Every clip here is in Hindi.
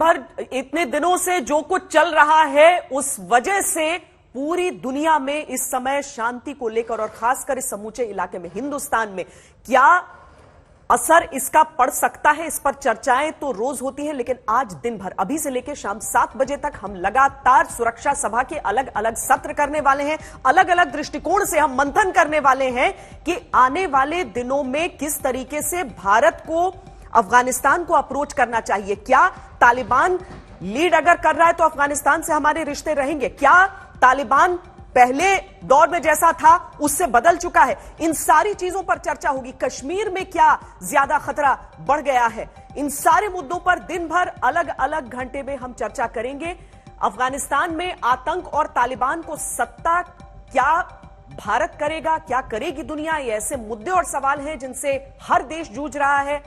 पर इतने दिनों से जो कुछ चल रहा है उस वजह से पूरी दुनिया में इस समय शांति को लेकर और खासकर इस समूचे इलाके में हिंदुस्तान में क्या असर इसका पड़ सकता है, इस पर चर्चाएं तो रोज होती हैं, लेकिन आज दिन भर अभी से लेकर शाम 7 बजे तक हम लगातार सुरक्षा सभा के अलग अलग सत्र करने वाले हैं। अलग अलग दृष्टिकोण से हम मंथन करने वाले हैं कि आने वाले दिनों में किस तरीके से भारत को अफगानिस्तान को अप्रोच करना चाहिए। क्या तालिबान लीड अगर कर रहा है तो अफगानिस्तान से हमारे रिश्ते रहेंगे? क्या तालिबान पहले दौर में जैसा था उससे बदल चुका है? इन सारी चीजों पर चर्चा होगी। कश्मीर में क्या ज्यादा खतरा बढ़ गया है? इन सारे मुद्दों पर दिन भर अलग अलग घंटे में हम चर्चा करेंगे। अफगानिस्तान में आतंक और तालिबान को सत्ता क्या भारत करेगा, क्या करेगी दुनिया? ये ऐसे मुद्दे और सवाल हैं जिनसे हर देश जूझ रहा है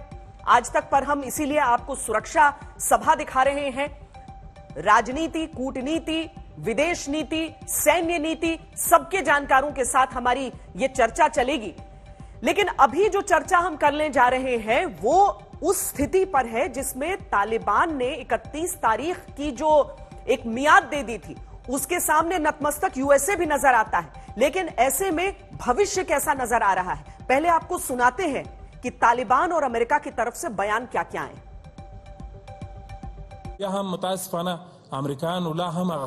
आज तक, पर हम इसीलिए आपको सुरक्षा सभा दिखा रहे हैं। राजनीति, कूटनीति, विदेश नीति, सैन्य नीति, सबके जानकारों के साथ हमारी यह चर्चा चलेगी। लेकिन अभी जो चर्चा हम करने जा रहे हैं वो उस स्थिति पर है जिसमें तालिबान ने 31 तारीख की जो एक मियाद दे दी थी उसके सामने नतमस्तक यूएसए भी नजर आता है। लेकिन ऐसे में भविष्य कैसा नजर आ रहा है, पहले आपको सुनाते हैं कि तालिबान और अमेरिका की तरफ से बयान क्या क्या है। यहाँ मुतासिफाना अमेरिकान उला हम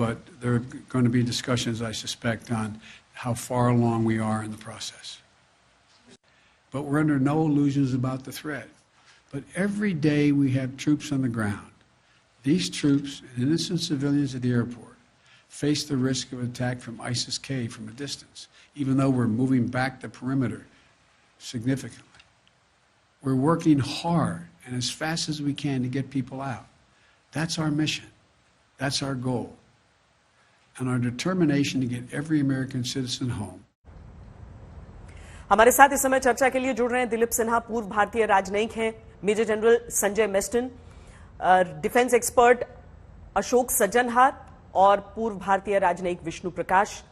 but there are going to be discussions, I suspect, on how far along we are in the process. But we're under no illusions about the threat. But every day we have troops on the ground. These troops and innocent civilians at the airport face the risk of attack from ISIS-K from a distance, even though we're moving back the perimeter significantly. We're working hard and as fast as we can to get people out. That's our mission. That's our goal. And our determination to get every American citizen home. हमारे साथ इस समय चर्चा के लिए जुड़ रहे हैं दिलीप सिन्हा, पूर्व भारतीय राजनयिक हैं, major general Sanjay Meston, defence expert Ashok Sajjanhar और पूर्व भारतीय राजनयिक विष्णु प्रकाश।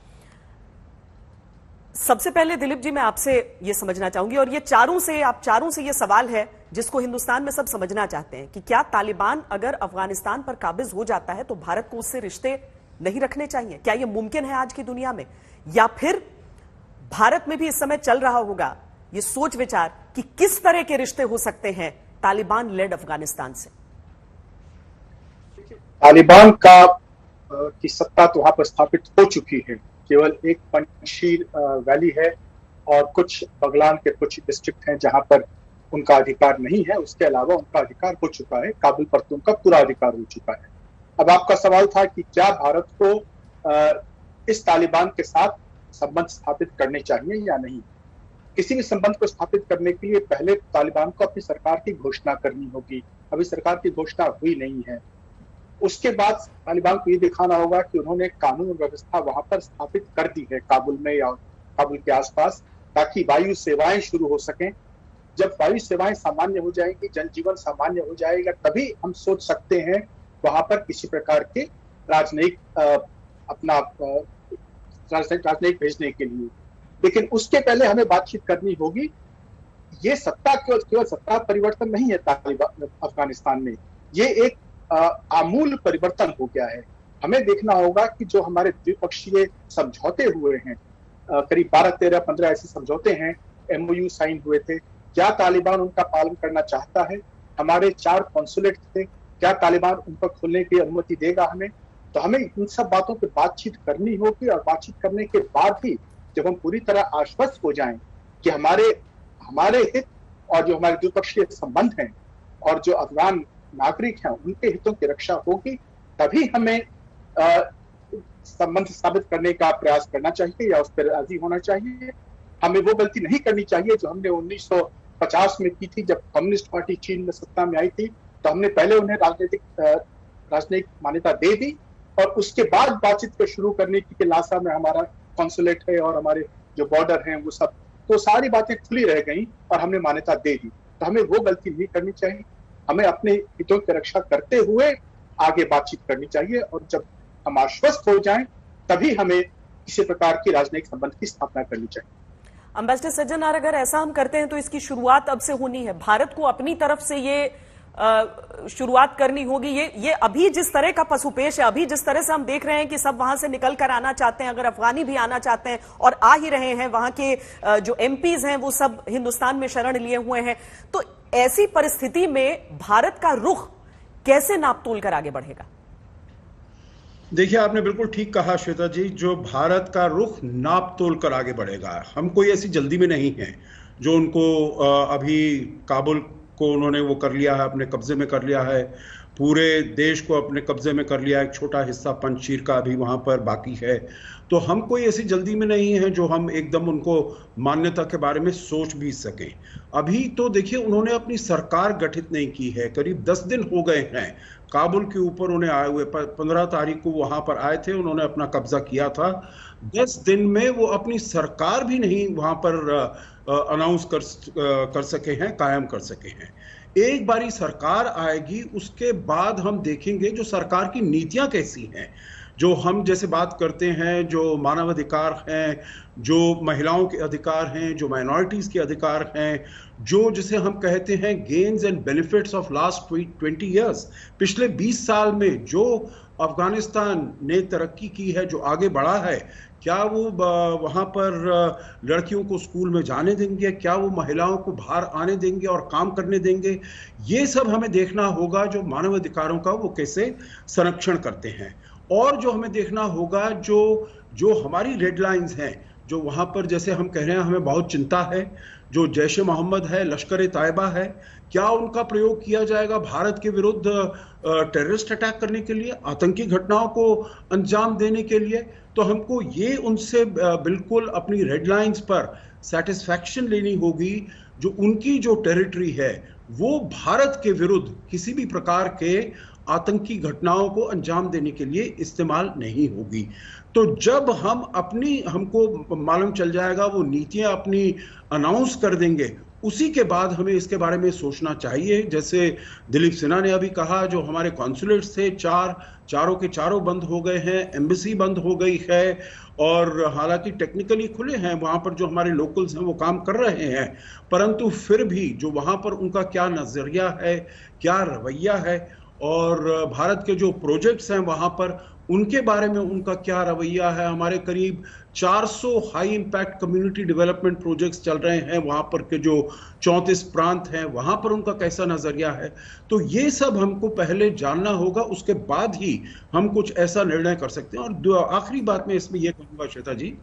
सबसे पहले दिलीप जी मैं आपसे यह समझना चाहूंगी और ये आप चारों से ये सवाल है जिसको हिंदुस्तान में सब समझना चाहते हैं कि क्या तालिबान अगर अफगानिस्तान पर काबिज हो जाता है तो भारत को उससे रिश्ते नहीं रखने चाहिए? क्या यह मुमकिन है आज की दुनिया में, या फिर भारत में भी इस समय चल रहा होगा ये सोच विचार कि किस तरह के रिश्ते हो सकते हैं तालिबान लेड अफगानिस्तान से? तालिबान की सत्ता तो वहां पर स्थापित हो चुकी है। केवल एक पंजशीर वैली है और कुछ बगलान के कुछ डिस्ट्रिक्ट हैं जहां पर उनका अधिकार नहीं है। उसके अलावा उनका अधिकार हो चुका है, काबुल पर तो उनका पूरा अधिकार हो चुका है। अब आपका सवाल था कि क्या भारत को इस तालिबान के साथ संबंध स्थापित करने चाहिए या नहीं। किसी भी संबंध को स्थापित करने के लिए पहले तालिबान को अपनी सरकार की घोषणा करनी होगी। अभी सरकार की घोषणा हुई नहीं है। उसके बाद तालिबान को ये दिखाना होगा कि उन्होंने कानून व्यवस्था वहां पर स्थापित कर दी है काबुल में या काबुल के आसपास, ताकि वायु सेवाएं शुरू हो सकें। जब वायु सेवाएं सामान्य हो जाएंगी, जनजीवन सामान्य हो जाएगा, तभी हम सोच सकते हैं वहां पर किसी प्रकार के राजनयिक राजनयिक भेजने के लिए। लेकिन उसके पहले हमें बातचीत करनी होगी। ये सत्ता केवल सत्ता परिवर्तन नहीं है तालिबान अफगानिस्तान में, ये एक आमूल परिवर्तन हो गया है। हमें देखना होगा कि जो हमारे द्विपक्षीय समझौते हुए हैं, करीब 12, 13, 15 ऐसे समझौते हैं, MOU साइन हुए थे, क्या तालिबान उनका पालन करना चाहता है? हमारे 4 कॉन्सुलेट थे, क्या तालिबान उन पर खोलने की अनुमति देगा हमें? तो हमें इन सब बातों पर बातचीत करनी होगी और बातचीत करने के बाद ही जब हम पूरी तरह आश्वस्त हो जाएं कि हमारे हित और जो हमारे द्विपक्षीय संबंध हैं और जो अफगान नागरिक हैं उनके हितों की रक्षा होगी, तभी हमें संबंध स्थापित करने का प्रयास करना चाहिए या उस पर राजी होना चाहिए। हमें वो गलती नहीं करनी चाहिए जो हमने 1950 में की थी, जब कम्युनिस्ट पार्टी चीन में सत्ता में आई थी। तो हमने पहले उन्हें राजनीतिक राजनयिक मान्यता दे दी और उसके बाद बातचीत को शुरू करने की लासा में हमारा कॉन्सुलेट है और हमारे जो बॉर्डर हैं वो सब, तो सारी बातें खुली रह गई और हमने मान्यता दे दी। तो हमें वो गलती नहीं करनी चाहिए, हमें अपने हितों की रक्षा करते हुए आगे बातचीत करनी चाहिए और जब हम आश्वस्त हो जाएं तभी हमें किसी प्रकार की राजनयिक संबंध की स्थापना करनी चाहिए। एम्बेसडर सज्जनार, अगर ऐसा हम करते हैं तो इसकी शुरुआत अब से होनी है। भारत को अपनी तरफ से ये शुरुआत करनी होगी। ये अभी जिस तरह का पशुपेश है, अभी जिस तरह से हम देख रहे हैं कि सब वहां से निकल कर आना चाहते हैं, अगर अफगानी भी आना चाहते हैं और आ ही रहे हैं, वहां के जो एमपीज हैं वो सब हिंदुस्तान में शरण लिए हुए हैं, तो ऐसी परिस्थिति में भारत का रुख कैसे नापतोल कर आगे बढ़ेगा? देखिए, आपने बिल्कुल ठीक कहा श्वेता जी, जो भारत का रुख नाप तोल कर आगे बढ़ेगा। हम कोई ऐसी जल्दी में नहीं है। जो उनको अभी काबुल को उन्होंने वो कर लिया है, अपने कब्जे में कर लिया है, पूरे देश को अपने कब्जे में कर लिया है, एक छोटा हिस्सा पंजशीर का अभी वहां पर बाकी है। तो हम कोई ऐसी जल्दी में नहीं है जो हम एकदम उनको मान्यता के बारे में सोच भी सकें। अभी तो देखिए, उन्होंने अपनी सरकार गठित नहीं की है, करीब 10 दिन हो गए हैं काबुल के ऊपर उन्हें आए हुए। 15 तारीख को वहां पर आए थे, उन्होंने अपना कब्जा किया था। 10 दिन में वो अपनी सरकार भी नहीं वहां पर अनाउंस कर सके हैं, कायम कर सके हैं। एक बारी सरकार आएगी, उसके बाद हम देखेंगे जो सरकार की नीतियां कैसी हैं। जो हम जैसे बात करते हैं, जो मानवाधिकार हैं, जो महिलाओं के अधिकार हैं, जो माइनॉरिटीज के अधिकार हैं, जो जिसे हम कहते हैं gains and benefits of last 20 years, पिछले 20 साल में जो अफगानिस्तान ने तरक्की की है, जो आगे बढ़ा है, क्या वो वहां पर लड़कियों को स्कूल में जाने देंगे? क्या वो महिलाओं को बाहर आने देंगे और काम करने देंगे? ये सब हमें देखना होगा, जो मानवाधिकारों का वो कैसे संरक्षण करते हैं। और जो हमें देखना होगा, जो हमारी रेड लाइंस हैं, जो वहां पर जैसे हम कह रहे हैं हमें बहुत चिंता है, जो जैश ए मोहम्मद है, लश्कर ए तैयबा है, क्या उनका प्रयोग किया जाएगा भारत के विरुद्ध टेररिस्ट अटैक करने के लिए, आतंकी घटनाओं को अंजाम देने के लिए? तो हमको ये उनसे बिल्कुल अपनी रेड लाइंस पर सेटिस्फैक्शन लेनी होगी, जो उनकी जो टेरिटरी है वो भारत के विरुद्ध किसी भी प्रकार के आतंकी घटनाओं को अंजाम देने के लिए इस्तेमाल नहीं होगी। तो जब हमको मालूम चल जाएगा, वो नीतियां अपनी अनाउंस कर देंगे, उसी के बाद हमें इसके बारे में सोचना चाहिए। जैसे दिलीप सिन्हा ने अभी कहा, जो हमारे कॉन्सुलेट्स थे चारों के चारों बंद हो गए हैं, एम्बेसी बंद हो गई है, और हालांकि टेक्निकली खुले हैं, वहां पर जो हमारे लोकल्स हैं वो काम कर रहे हैं, परंतु फिर भी जो वहां पर उनका क्या नजरिया है, क्या रवैया है, और भारत के जो प्रोजेक्ट्स हैं वहां पर उनके बारे में उनका क्या रवैया है। हमारे करीब 400 high impact community development projects चल रहे हैं, वहां पर के जो 34 प्रांत हैं वहां पर उनका कैसा नजरिया है। तो ये सब हमको पहले जानना होगा, उसके बाद ही हम कुछ ऐसा निर्णय कर सकते हैं। और आखिरी बात मैं इसमें यह कहूंगा श्वेता जी,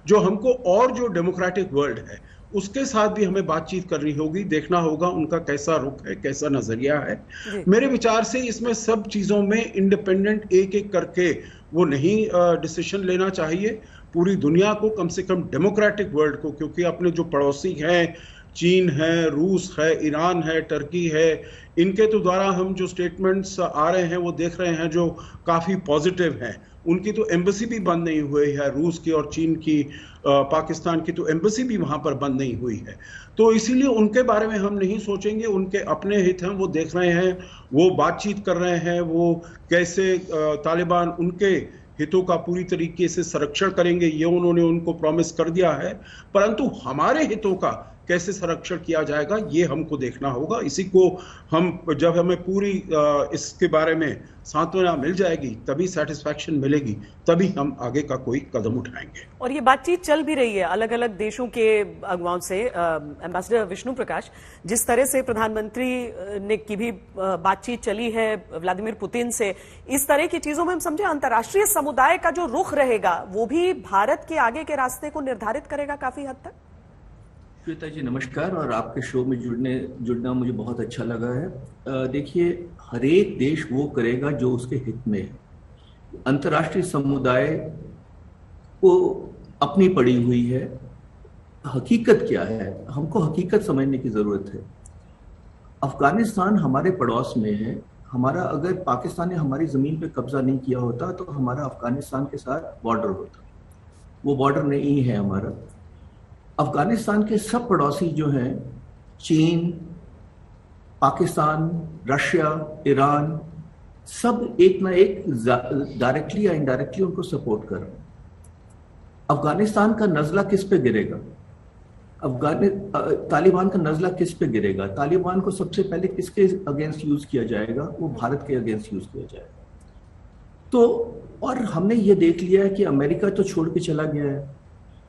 जो हमको और जो डेमोक्रेटिक वर्ल्ड है उसके साथ भी हमें बातचीत करनी होगी, देखना होगा उनका कैसा रुख है, कैसा नजरिया है। मेरे विचार से इसमें सब चीजों में इंडिपेंडेंट एक एक करके वो नहीं डिसीजन लेना चाहिए। पूरी दुनिया को, कम से कम डेमोक्रेटिक वर्ल्ड को, क्योंकि अपने जो पड़ोसी हैं, चीन है, रूस है, ईरान है, टर्की है, इनके तो द्वारा हम जो स्टेटमेंट्स आ रहे हैं वो देख रहे हैं जो काफी पॉजिटिव हैं। उनकी तो एम्बेसी भी बंद नहीं हुई है, रूस की और चीन की, पाकिस्तान की तो एम्बेसी भी वहां पर बंद नहीं हुई है। तो इसीलिए उनके बारे में हम नहीं सोचेंगे, उनके अपने हित हैं, वो देख रहे हैं, वो बातचीत कर रहे हैं, वो कैसे तालिबान उनके हितों का पूरी तरीके से संरक्षण करेंगे, ये उन्होंने उनको प्रॉमिस कर दिया है। परंतु हमारे हितों का कैसे संरक्षण किया जाएगा ये हमको देखना होगा। इसी को जब हमें पूरी इसके बारे में सांत्वना मिल जाएगी, तभी सेटिस्फैक्शन मिलेगी, तभी हम आगे का कोई कदम उठाएंगे। और ये बातचीत चल भी रही है अलग अलग देशों के अगुवाओं से। एम्बेसडर विष्णु प्रकाश, जिस तरह से प्रधानमंत्री ने की भी बातचीत चली है व्लादिमीर पुतिन से, इस तरह की चीजों में हम समझे अंतर्राष्ट्रीय समुदाय का जो रुख रहेगा वो भी भारत के आगे के रास्ते को निर्धारित करेगा काफी हद तक। श्वेता जी नमस्कार, और आपके शो में जुड़ना मुझे बहुत अच्छा लगा है। देखिए, हर एक देश वो करेगा जो उसके हित में है। अंतर्राष्ट्रीय समुदाय को अपनी पड़ी हुई है। हकीकत क्या है, हमको हकीकत समझने की जरूरत है। अफगानिस्तान हमारे पड़ोस में है, हमारा अगर पाकिस्तान ने हमारी ज़मीन पे कब्जा नहीं किया होता तो हमारा अफगानिस्तान के साथ बॉर्डर होता। वो बॉर्डर नहीं है हमारा। अफगानिस्तान के सब पड़ोसी जो हैं, चीन, पाकिस्तान, रशिया, ईरान, सब एक ना एक डायरेक्टली या इनडायरेक्टली उनको सपोर्ट कर रहे हैं। अफगानिस्तान का नज़ला किस पे गिरेगा? तालिबान का नज़ला किस पे गिरेगा? तालिबान को सबसे पहले किसके अगेंस्ट यूज किया जाएगा? वो भारत के अगेंस्ट यूज किया जाएगा। तो और हमने ये देख लिया है कि अमेरिका तो छोड़ के चला गया है,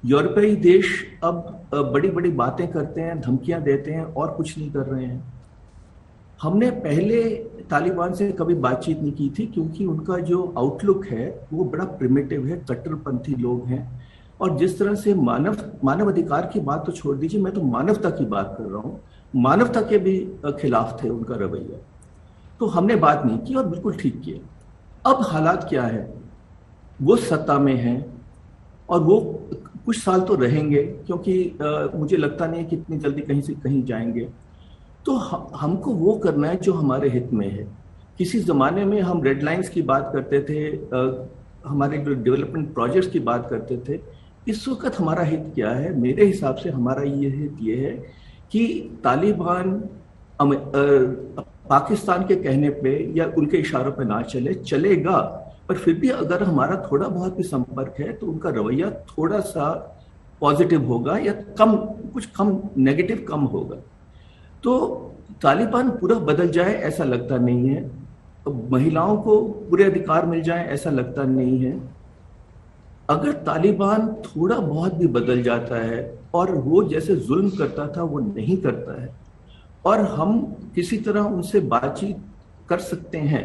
यूरोपीय देश अब बड़ी बड़ी बातें करते हैं, धमकियां देते हैं और कुछ नहीं कर रहे हैं। हमने पहले तालिबान से कभी बातचीत नहीं की थी क्योंकि उनका जो आउटलुक है वो बड़ा प्रिमिटिव है, कट्टरपंथी लोग हैं। और जिस तरह से मानव अधिकार की बात तो छोड़ दीजिए, मैं तो मानवता की बात कर रहा हूँ, मानवता के भी खिलाफ थे उनका रवैया। तो हमने बात नहीं की और बिल्कुल ठीक किया। अब हालात क्या है? वो सत्ता में हैं और वो कुछ साल तो रहेंगे क्योंकि मुझे लगता नहीं है कि इतनी जल्दी कहीं से कहीं जाएंगे। तो हमको वो करना है जो हमारे हित में है। किसी ज़माने में हम रेड लाइंस की बात करते थे, हमारे जो डेवलपमेंट प्रोजेक्ट्स की बात करते थे। इस वक्त हमारा हित क्या है? मेरे हिसाब से हमारा ये हित ये है कि तालिबान पाकिस्तान के कहने पे या उनके इशारों पे ना चलेगा, पर फिर भी अगर हमारा थोड़ा बहुत भी संपर्क है तो उनका रवैया थोड़ा सा पॉजिटिव होगा या कुछ कम नेगेटिव कम होगा। तो तालिबान पूरा बदल जाए ऐसा लगता नहीं है, महिलाओं को पूरे अधिकार मिल जाए ऐसा लगता नहीं है। अगर तालिबान थोड़ा बहुत भी बदल जाता है और वो जैसे जुल्म करता था वो नहीं करता है और हम किसी तरह उनसे बातचीत कर सकते हैं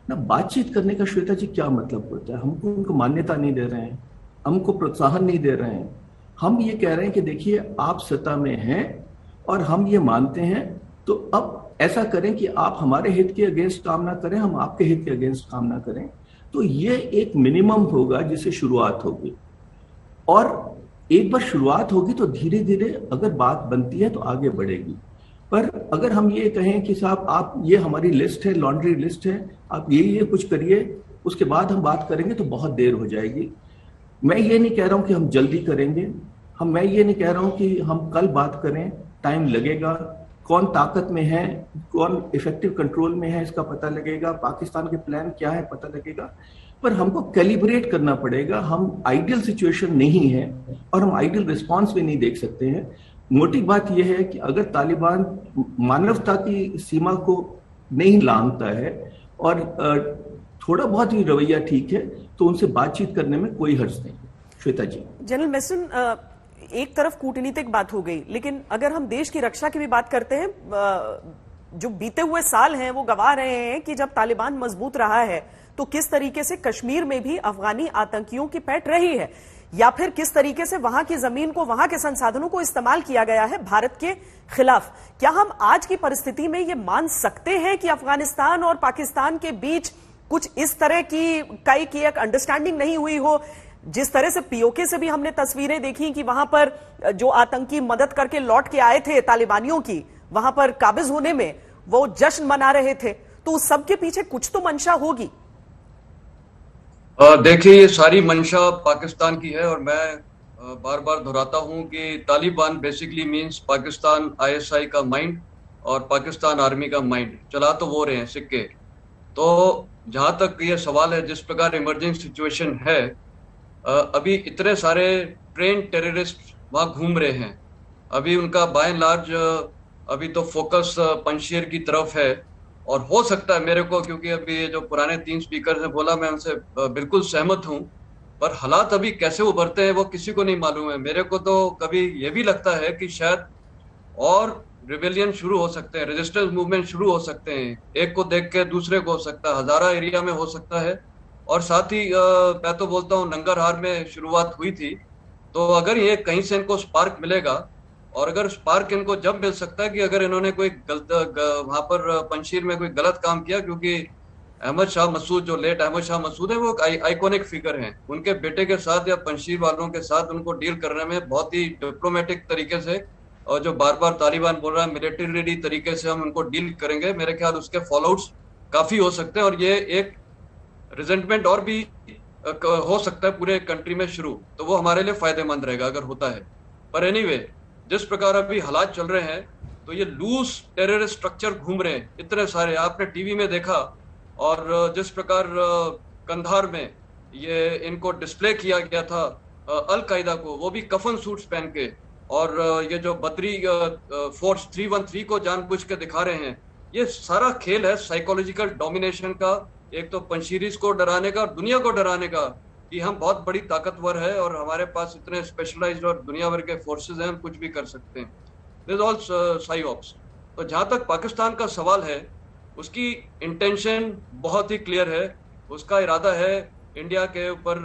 ना। बातचीत करने का श्वेता जी क्या मतलब होता है? हमको उनको मान्यता नहीं दे रहे हैं, हमको प्रोत्साहन नहीं दे रहे हैं। हम ये कह रहे हैं कि देखिए आप सत्ता में हैं और हम ये मानते हैं, तो अब ऐसा करें कि आप हमारे हित के अगेंस्ट काम ना करें, हम आपके हित के अगेंस्ट काम ना करें। तो ये एक मिनिमम होगा जिससे शुरुआत होगी, और एक बार शुरुआत होगी तो धीरे धीरे अगर बात बनती है तो आगे बढ़ेगी। पर अगर हम ये कहें कि साहब आप ये हमारी लिस्ट है, लॉन्ड्री लिस्ट है, आप ये कुछ करिए, उसके बाद हम बात करेंगे, तो बहुत देर हो जाएगी। मैं ये नहीं कह रहा हूं कि हम जल्दी करेंगे, मैं ये नहीं कह रहा हूं कि हम कल बात करें, टाइम लगेगा। कौन ताकत में है, कौन इफेक्टिव कंट्रोल में है, इसका पता लगेगा। पाकिस्तान के प्लान क्या है पता लगेगा, पर हमको कैलिब्रेट करना पड़ेगा। हम आइडियल सिचुएशन नहीं है और हम आइडियल रिस्पॉन्स भी नहीं देख सकते हैं। मोटी बात यह है कि अगर तालिबान मानवता की सीमा को नहीं लांघता है और थोड़ा बहुत ही रवैया ठीक है, तो उनसे बातचीत करने में कोई हर्ज नहीं। श्वेता जी। जनरल मेसन, एक तरफ कूटनीतिक बात हो गई, लेकिन अगर हम देश की रक्षा की भी बात करते हैं, जो बीते हुए साल हैं वो गवाह रहे हैं कि जब तालिबान मजबूत रहा है तो किस तरीके से कश्मीर में भी अफगानी आतंकियों की पैठ रही है, या फिर किस तरीके से वहां की जमीन को, वहां के संसाधनों को इस्तेमाल किया गया है भारत के खिलाफ। क्या हम आज की परिस्थिति में ये मान सकते हैं कि अफगानिस्तान और पाकिस्तान के बीच कुछ इस तरह की एक अंडरस्टैंडिंग नहीं हुई हो? जिस तरह से पीओके से भी हमने तस्वीरें देखी कि वहां पर जो आतंकी मदद करके लौट के आए थे तालिबानियों की, वहां पर काबिज होने में वो जश्न मना रहे थे, तो उस सब के पीछे कुछ तो मंशा होगी। देखिए, ये सारी मंशा पाकिस्तान की है, और मैं बार बार दोहराता हूं कि Taliban basically means Pakistan ISI का माइंड और पाकिस्तान आर्मी का माइंड। चला तो वो रहे हैं सिक्के। तो जहां तक ये सवाल है, जिस प्रकार इमरजेंसी सिचुएशन है, अभी इतने सारे ट्रेन टेररिस्ट वहां घूम रहे हैं। अभी उनका बाय एंड लार्ज अभी तो फोकस पंजशीर की तरफ है, और हो सकता है मेरे को, क्योंकि अभी ये जो पुराने 3 स्पीकर ने बोला, मैं उनसे बिल्कुल सहमत हूं, पर हालात अभी कैसे उभरते हैं वो किसी को नहीं मालूम है। मेरे को तो कभी ये भी लगता है कि शायद और रिवेलियन शुरू हो सकते हैं, रेजिस्टेंस मूवमेंट शुरू हो सकते हैं। एक को देख के दूसरे को हो सकता है, हजारा एरिया में हो सकता है, और साथ ही मैं तो बोलता हूँ नंगरहार में शुरुआत हुई थी। तो अगर ये कहीं से इनको स्पार्क मिलेगा, और अगर स्पार्क इनको जब मिल सकता है कि अगर इन्होंने कोई वहां पर पंजशीर में कोई गलत काम किया, क्योंकि अहमद शाह मसूद, जो लेट अहमद शाह मसूद है, वो आइकॉनिक फिगर हैं। उनके बेटे के साथ या पंजशीर वालों के साथ उनको डील करने में बहुत ही डिप्लोमेटिक तरीके से, और जो बार बार तालिबान बोल रहा है मिलिट्री तरीके से हम उनको डील करेंगे, मेरे ख्याल उसके फॉलोआउट्स काफी हो सकते हैं, और ये एक रिजेंटमेंट और भी हो सकता है पूरे कंट्री में शुरू, तो वो हमारे लिए फायदेमंद रहेगा अगर होता है। पर एनीवे, जिस प्रकार अभी हालात चल रहे हैं, तो ये लूज टेररिस्ट स्ट्रक्चर घूम रहे हैं इतने सारे, आपने टीवी में देखा, और जिस प्रकार कंधार में ये इनको डिस्प्ले किया गया था अल कायदा को, वो भी कफन सूट्स पहन के, और ये जो बदरी फोर्स 313 को जानबूझ के दिखा रहे हैं, ये सारा खेल है साइकोलॉजिकल डोमिनेशन का, एक तो पंशीरीज को डराने का और दुनिया को डराने का कि हम बहुत बड़ी ताकतवर है और हमारे पास इतने स्पेशलाइज्ड और दुनिया भर के फोर्सेस हैं, हम कुछ भी कर सकते हैं। This all psyops. तो जहां तक पाकिस्तान का सवाल है, उसकी इंटेंशन बहुत ही क्लियर है, उसका इरादा है इंडिया के ऊपर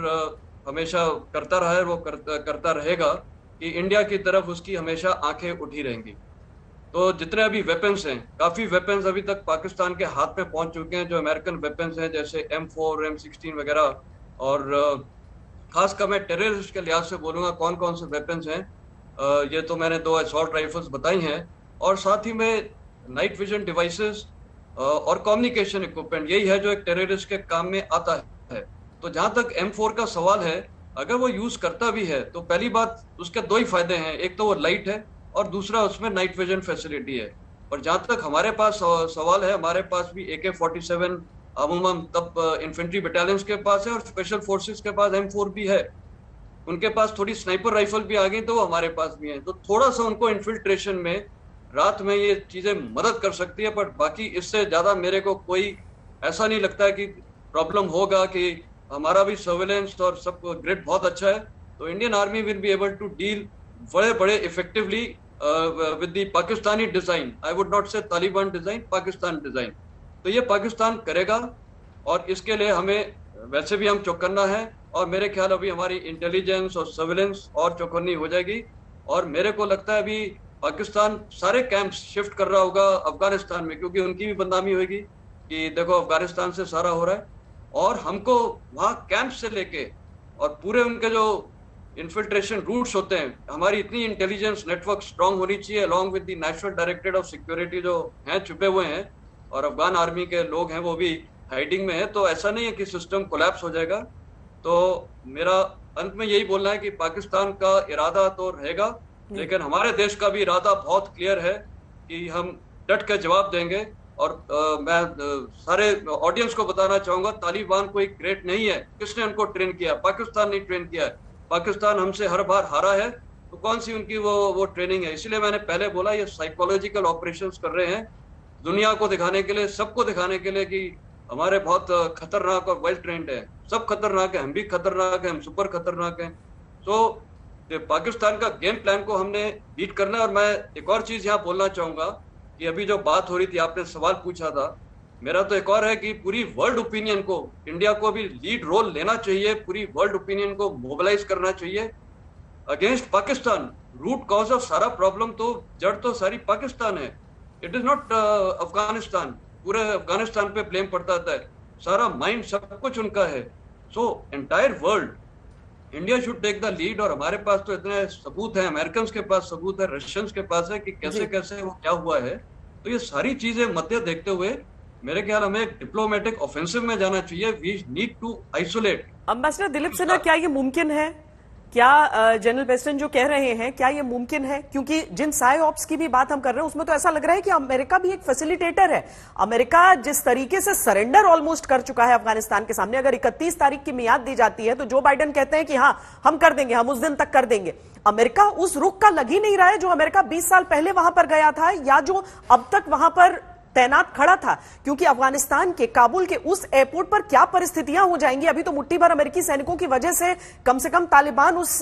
हमेशा करता रहा है, वो करता रहेगा कि इंडिया की तरफ उसकी हमेशा आंखें उठी रहेंगी। तो जितने अभी वेपन्स हैं, काफी वेपन्स अभी तक पाकिस्तान के हाथ में पहुंच चुके हैं, जो अमेरिकन वेपन्स हैं जैसे M4, M16 वगैरह, और खासकर मैं टेररिस्ट के लिहाज से बोलूंगा कौन कौन से वेपन्स हैं, ये तो मैंने 2 असॉल्ट राइफल्स बताई हैं, और साथ ही में नाइट विजन डिवाइसेस और कम्युनिकेशन इक्विपमेंट, यही है जो एक टेररिस्ट के काम में आता है। तो जहां तक M4 का सवाल है, अगर वो यूज करता भी है तो पहली बात उसके 2 ही फायदे हैं, एक तो वो लाइट है और दूसरा उसमें नाइट विजन फैसिलिटी है। और जहां तक हमारे पास सवाल है, हमारे पास भी AK-47 अमूमन तब इन्फेंट्री बटालियंस के पास है और स्पेशल फोर्सेस के पास M4 भी है, उनके पास थोड़ी स्नाइपर राइफल भी आ गई तो वो हमारे पास भी है। तो थोड़ा सा उनको इन्फिल्ट्रेशन में रात में ये चीजें मदद कर सकती है, पर बाकी इससे ज्यादा मेरे को कोई ऐसा नहीं लगता है कि प्रॉब्लम होगा, कि हमारा भी सर्वेलेंस और सब ग्रिड बहुत अच्छा है, तो Indian army will be able to deal बड़े effectively with the Pakistani design. I would not say Taliban design, Pakistan design. तो ये पाकिस्तान करेगा, और इसके लिए हमें वैसे भी हम चौकन्ना है, और मेरे ख्याल अभी हमारी इंटेलिजेंस और सर्वेलेंस और चौकन्नी हो जाएगी। और मेरे को लगता है अभी पाकिस्तान सारे कैंप्स शिफ्ट कर रहा होगा अफगानिस्तान में, क्योंकि उनकी भी बदनामी होगी कि देखो अफगानिस्तान से सारा हो रहा है, और हमको वहाँ कैंप से लेके और पूरे उनके जो इन्फिल्ट्रेशन रूट्स होते हैं, हमारी इतनी इंटेलिजेंस नेटवर्क स्ट्रांग होनी चाहिए, along with the national directorate of security जो हैं छुपे हुए हैं, और अफगान आर्मी के लोग हैं वो भी हाइडिंग में है। तो ऐसा नहीं है कि सिस्टम कोलैप्स हो जाएगा। तो मेरा अंत में यही बोलना है कि पाकिस्तान का इरादा तो रहेगा, लेकिन हमारे देश का भी इरादा बहुत क्लियर है कि हम डट के जवाब देंगे। और मैं सारे ऑडियंस को बताना चाहूंगा, तालिबान कोई ग्रेट नहीं है, किसने उनको ट्रेन किया? पाकिस्तान ने ट्रेन किया है। पाकिस्तान हमसे हर बार हारा है, तो कौन सी उनकी वो ट्रेनिंग है? इसलिए मैंने पहले बोला ये साइकोलॉजिकल ऑपरेशंस कर रहे हैं, दुनिया को दिखाने के लिए, सबको दिखाने के लिए कि हमारे बहुत खतरनाक और वेल ट्रेंड है। सब खतरनाक है, हम भी खतरनाक है, हम सुपर खतरनाक हैं। तो पाकिस्तान का गेम प्लान को हमने बीट करना है। और मैं एक और चीज यहाँ बोलना चाहूंगा कि अभी जो बात हो रही थी, आपने सवाल पूछा था, मेरा तो एक और है कि पूरी वर्ल्ड ओपिनियन को, इंडिया को भी लीड रोल लेना चाहिए, पूरी वर्ल्ड ओपिनियन को मोबिलाइज करना चाहिए against Pakistan. Root cause of सारा प्रॉब्लम तो, जड़ तो सारी पाकिस्तान है, इट इज नॉट अफगानिस्तान। पूरे अफगानिस्तान पे ब्लेम पड़ता है, सारा माइंड सब कुछ उनका है। So entire world, India should take the lead. और हमारे पास तो इतने सबूत हैं, अमेरिकन के पास सबूत है, रशियंस के पास है कि कैसे कैसे वो क्या हुआ है। तो ये सारी चीजें मध्य देखते हुए मेरे ख्याल हमें एक डिप्लोमेटिक ऑफेंसिव में जाना चाहिए। We need to isolate. Ambassador Dilip Sinha, क्या ये मुमकिन है? क्या जनरल बेस्टन जो कह रहे हैं, क्या ये मुमकिन है? क्योंकि जिन साई ऑप्स की भी बात हम कर रहे हैं उसमें तो ऐसा लग रहा है कि अमेरिका भी एक फैसिलिटेटर है। अमेरिका जिस तरीके से सरेंडर ऑलमोस्ट कर चुका है अफगानिस्तान के सामने, अगर 31 तारीख की मियाद दी जाती है तो जो बाइडेन कहते हैं कि हाँ हम कर देंगे, हम उस दिन तक कर देंगे, अमेरिका उस रुख का लग ही नहीं रहा है जो अमेरिका 20 साल पहले वहां पर गया था या जो अब तक वहां पर तैनात खड़ा था। क्योंकि अफगानिस्तान के काबुल के उस एयरपोर्ट पर क्या परिस्थितियां हो जाएंगी, अभी तो मुट्ठी भर अमेरिकी सैनिकों की वजह से कम से कम तालिबान उस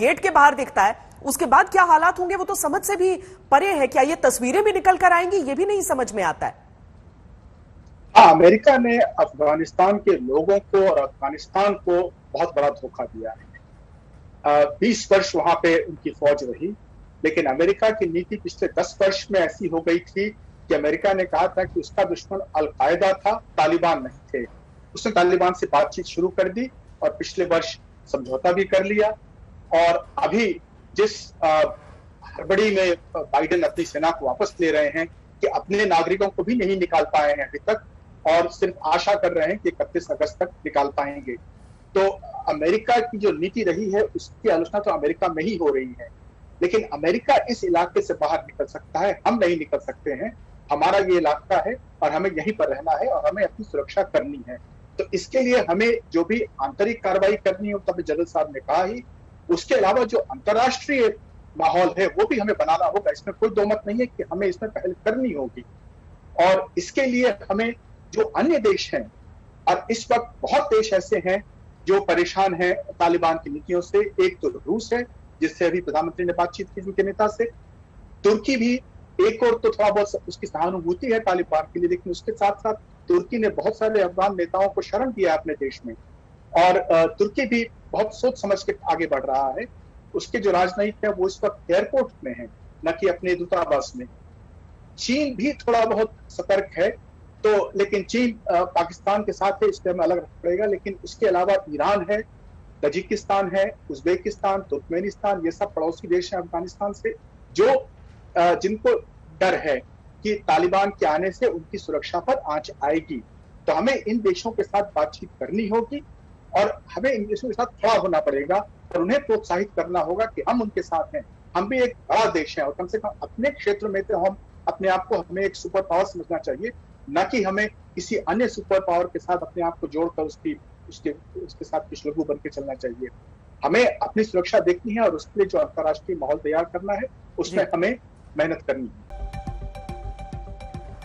गेट के बाहर दिखता है, उसके बाद क्या हालात होंगे वो तो समझ से भी परे है। क्या ये तस्वीरें भी निकल कर आएंगी, ये भी नहीं समझ में आता है। हाँ, अमेरिका ने अफगानिस्तान के लोगों को और अफगानिस्तान को बहुत बड़ा धोखा दिया है। 20 वर्ष वहां पे उनकी फौज रही, लेकिन अमेरिका की नीति पिछले 10 वर्ष में ऐसी हो गई थी कि अमेरिका ने कहा था कि उसका दुश्मन अल-कायदा था, तालिबान नहीं थे। उसने तालिबान से बातचीत शुरू कर दी और पिछले वर्ष समझौता भी कर लिया। और अभी जिस हड़बड़ी में बाइडेन अपनी सेना को वापस ले रहे हैं कि अपने नागरिकों को भी नहीं निकाल पाए हैं अभी तक, और सिर्फ आशा कर रहे हैं कि 31 अगस्त तक निकाल पाएंगे। तो अमेरिका की जो नीति रही है उसकी आलोचना तो अमेरिका में ही हो रही है, लेकिन अमेरिका इस इलाके से बाहर निकल सकता है, हम नहीं निकल सकते हैं। हमारा ये इलाका है और हमें यहीं पर रहना है और हमें अपनी सुरक्षा करनी है। तो इसके लिए हमें जो भी आंतरिक कार्रवाई करनी है, तब जनरल साहब ने कहा ही, उसके अलावा जो अंतर्राष्ट्रीय माहौल है वो भी हमें बनाना होगा। इसमें कोई दो मत नहीं है कि हमें इसमें पहल करनी होगी। और इसके लिए हमें जो अन्य देश हैं, और इस वक्त बहुत देश ऐसे हैं जो परेशान हैं तालिबान की नीतियों से। एक तो रूस है, जिससे अभी प्रधानमंत्री ने बातचीत की उनके नेता से। तुर्की भी एक और तो थोड़ा बहुत उसकी सहानुभूति है तालिबान के लिए, लेकिन उसके साथ साथ तुर्की ने बहुत सारे अफगान नेताओं को शरण दिया अपने देश में। और तुर्की भी बहुत सोच समझ के आगे बढ़ रहा है। उसके जो राजनयिक है वो इस वक्त एयरपोर्ट में है, न कि अपने दूतावास में। चीन भी थोड़ा बहुत सतर्क है, तो लेकिन चीन पाकिस्तान के साथ है, इसलिए हमें अलग रखना पड़ेगा। लेकिन उसके अलावा ईरान है, तजिकिस्तान है, उज्बेकिस्तान, तुर्कमेनिस्तान, ये सब पड़ोसी देश हैं अफगानिस्तान से, जो जिनको डर है कि तालिबान के आने से उनकी सुरक्षा पर आंच आएगी। तो हमें इन देशों के साथ बातचीत करनी होगी और हमें इन देशों के साथ खड़ा होना पड़ेगा और उन्हें प्रोत्साहित करना होगा कि हम उनके साथ हैं। हम भी एक बड़ा देश है और कम से कम अपने क्षेत्र में तो हम अपने आप को हमें एक सुपर पावर समझना चाहिए, न कि हमें किसी अन्य सुपर पावर के साथ अपने आप को जोड़कर उसके साथ कुछ लघु बन के चलना चाहिए। हमें अपनी सुरक्षा देखनी है और उसके लिए जो अंतर्राष्ट्रीय माहौल तैयार करना है उसमें हमें मेहनत करनी है।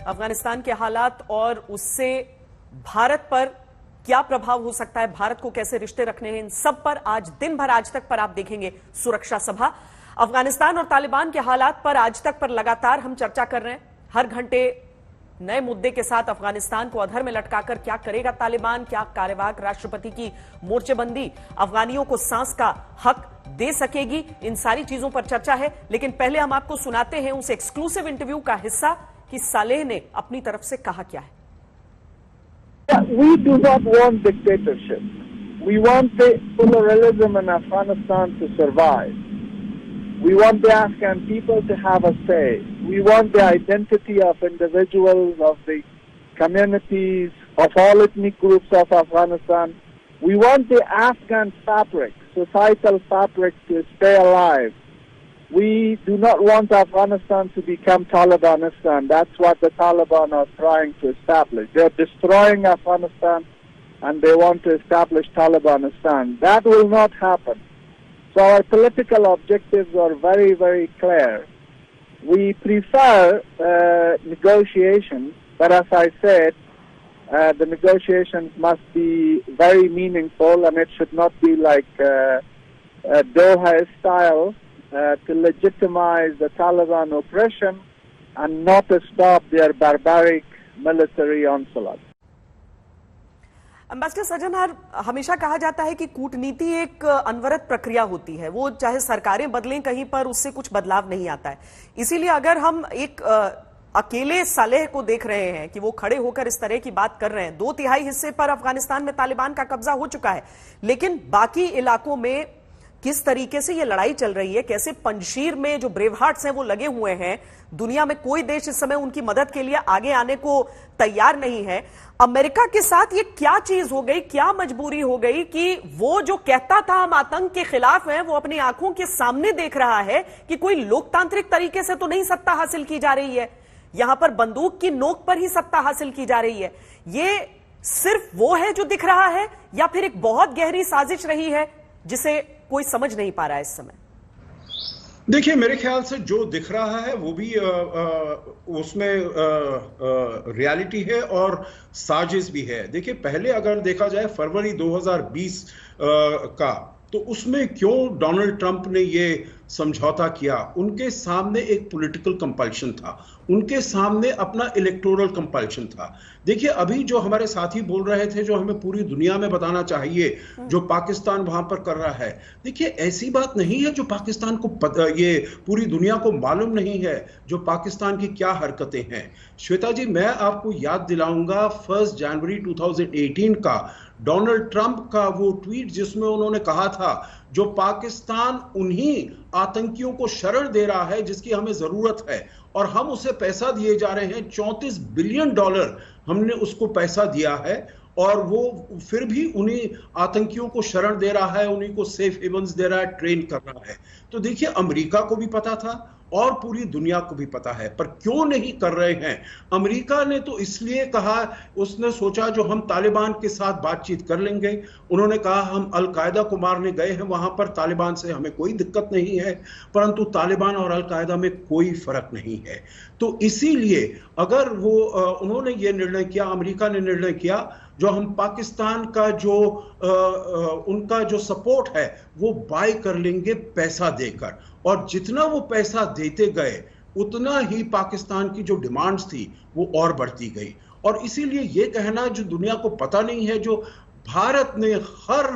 अफगानिस्तान के हालात और उससे भारत पर क्या प्रभाव हो सकता है, भारत को कैसे रिश्ते रखने हैं, इन सब पर आज दिन भर आज तक पर आप देखेंगे सुरक्षा सभा। अफगानिस्तान और तालिबान के हालात पर आज तक पर लगातार हम चर्चा कर रहे हैं। हर घंटे नए मुद्दे के साथ अफगानिस्तान को अधर में लटकाकर क्या करेगा तालिबान, क्या कार्यवाहक राष्ट्रपति की मोर्चेबंदी अफगानियों को सांस का हक दे सकेगी, इन सारी चीजों पर चर्चा है। लेकिन पहले हम आपको सुनाते हैं उस एक्सक्लूसिव इंटरव्यू का हिस्सा कि सालेह ने अपनी तरफ से कहा क्या है। We do not want dictatorship. We want the pluralism in Afghanistan to survive. We want the Afghan people to have a say. We want the identity of individuals, of the communities, of all ethnic groups of Afghanistan. We want the Afghan fabric, societal fabric, to stay alive. We do not want Afghanistan to become Talibanistan. That's what the Taliban are trying to establish. They're destroying Afghanistan and they want to establish Talibanistan. That will not happen. So our political objectives are very, very clear. We prefer negotiations, but as I said, the negotiations must be very meaningful and it should not be like Doha style to legitimize the Taliban oppression and not to stop their barbaric military onslaught. Ambassador Sajjanhar, हमेशा कहा जाता है कि कूटनीति एक अनवरत प्रक्रिया होती है, वो चाहे सरकारें बदलें कहीं पर उससे कुछ बदलाव नहीं आता है। इसीलिए अगर हम एक अकेले सालेह को देख रहे हैं कि वो खड़े होकर इस तरह की बात कर रहे हैं, 2/3 हिस्से पर अफगानिस्तान में तालिबान का कब्जा हो चुका है, लेकिन बाकी इलाकों में किस तरीके से ये लड़ाई चल रही है, कैसे पंजशीर में जो ब्रेव हार्ट्स हैं वो लगे हुए हैं, दुनिया में कोई देश इस समय उनकी मदद के लिए आगे आने को तैयार नहीं है। अमेरिका के साथ ये क्या चीज हो गई, क्या मजबूरी हो गई कि वो जो कहता था हम आतंक के खिलाफ हैं, वो अपनी आंखों के सामने देख रहा है कि कोई लोकतांत्रिक तरीके से तो नहीं सत्ता हासिल की जा रही है, यहां पर बंदूक की नोक पर ही सत्ता हासिल की जा रही है। ये सिर्फ वो है जो दिख रहा है या फिर एक बहुत गहरी साजिश रही है जिसे कोई समझ नहीं पा रहा है इस समय? देखिए, मेरे ख्याल से जो दिख रहा है वो भी उसमें रियलिटी है और साजिश भी है। देखिए, पहले अगर देखा जाए फरवरी 2020 का, तो उसमें क्यों डोनाल्ड ट्रंप ने ये समझौता किया? उनके सामने एक पॉलिटिकल कंपल्शन था, उनके सामने अपना इलेक्टोरल कंपल्शन था। देखिए, अभी जो हमारे साथी बोल रहे थे, जो हमें पूरी दुनिया में बताना चाहिए जो पाकिस्तान वहां पर कर रहा है, देखिए ऐसी बात नहीं है जो पाकिस्तान को ये पूरी दुनिया को मालूम नहीं है जो पाकिस्तान की क्या हरकतें हैं। श्वेता जी, मैं आपको याद दिलाऊंगा 1 जनवरी 2018 का डोनाल्ड ट्रंप का वो ट्वीट, जिसमें उन्होंने कहा था जो पाकिस्तान उन्हीं आतंकियों को शरण दे रहा है जिसकी हमें जरूरत है, और हम उसे पैसा दिए जा रहे हैं $34 बिलियन हमने उसको पैसा दिया है और वो फिर भी उन्हीं आतंकियों को शरण दे रहा है, उन्हीं को सेफ हेवन्स दे रहा है, ट्रेन कर रहा है। तो देखिए, अमेरिका को भी पता था और पूरी दुनिया को भी पता है, पर क्यों नहीं कर रहे हैं? अमेरिका ने तो इसलिए कहा, उसने सोचा जो हम तालिबान के साथ बातचीत कर लेंगे। उन्होंने कहा हम अलकायदा को मारने गए हैं वहां पर, तालिबान से हमें कोई दिक्कत नहीं है, परंतु तालिबान और अलकायदा में कोई फर्क नहीं है। तो इसीलिए अगर वो उन्होंने ये निर्णय किया, अमेरिका ने निर्णय किया, जो हम पाकिस्तान का जो उनका जो सपोर्ट है वो बाय कर लेंगे पैसा देकर, और जितना वो पैसा देते गए उतना ही पाकिस्तान की जो डिमांड्स थी वो और बढ़ती गई। और इसीलिए ये कहना जो दुनिया को पता नहीं है, जो भारत ने हर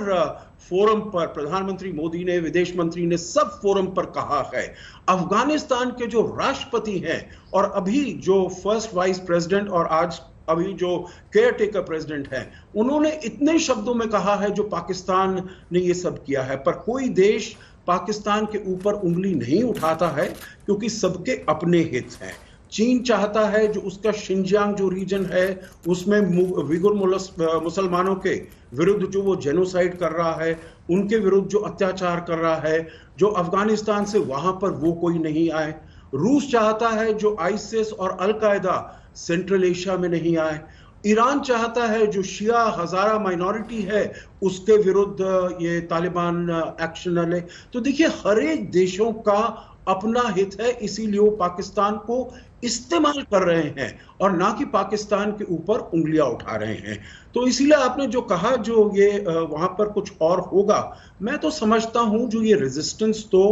फोरम पर, प्रधानमंत्री मोदी ने, विदेश मंत्री ने, सब फोरम पर कहा है, अफगानिस्तान के जो राष्ट्रपति हैं और अभी जो फर्स्ट वाइस प्रेसिडेंट और आज अभी जो केयर टेकर प्रेसिडेंट हैं, उन्होंने इतने शब्दों में कहा है जो पाकिस्तान ने ये सब किया है, पर कोई देश पाकिस्तान के ऊपर उंगली नहीं उठाता है क्योंकि सबके अपने हित हैं। चीन चाहता है जो उसका शिनजियांग जो रीजन है उसमें विगुर मुसलमानों के विरुद्ध जो वो जेनोसाइड कर रहा है, उनके विरुद्ध जो अत्याचार कर रहा है, जो अफगानिस्तान से वहां पर वो कोई नहीं आए। रूस चाहता है जो आईसिस और अलकायदा सेंट्रल एशिया में नहीं आए। ईरान चाहता है जो शिया हजारा माइनॉरिटी है उसके विरुद्ध ये तालिबान एक्शन ले। तो देखिए, हर एक देशों का अपना हित है, इसीलिए वो पाकिस्तान को इस्तेमाल कर रहे हैं और ना कि पाकिस्तान के ऊपर उंगलियां उठा रहे हैं। तो इसीलिए आपने जो कहा जो ये वहां पर कुछ और होगा, मैं तो समझता हूं जो ये रेजिस्टेंस तो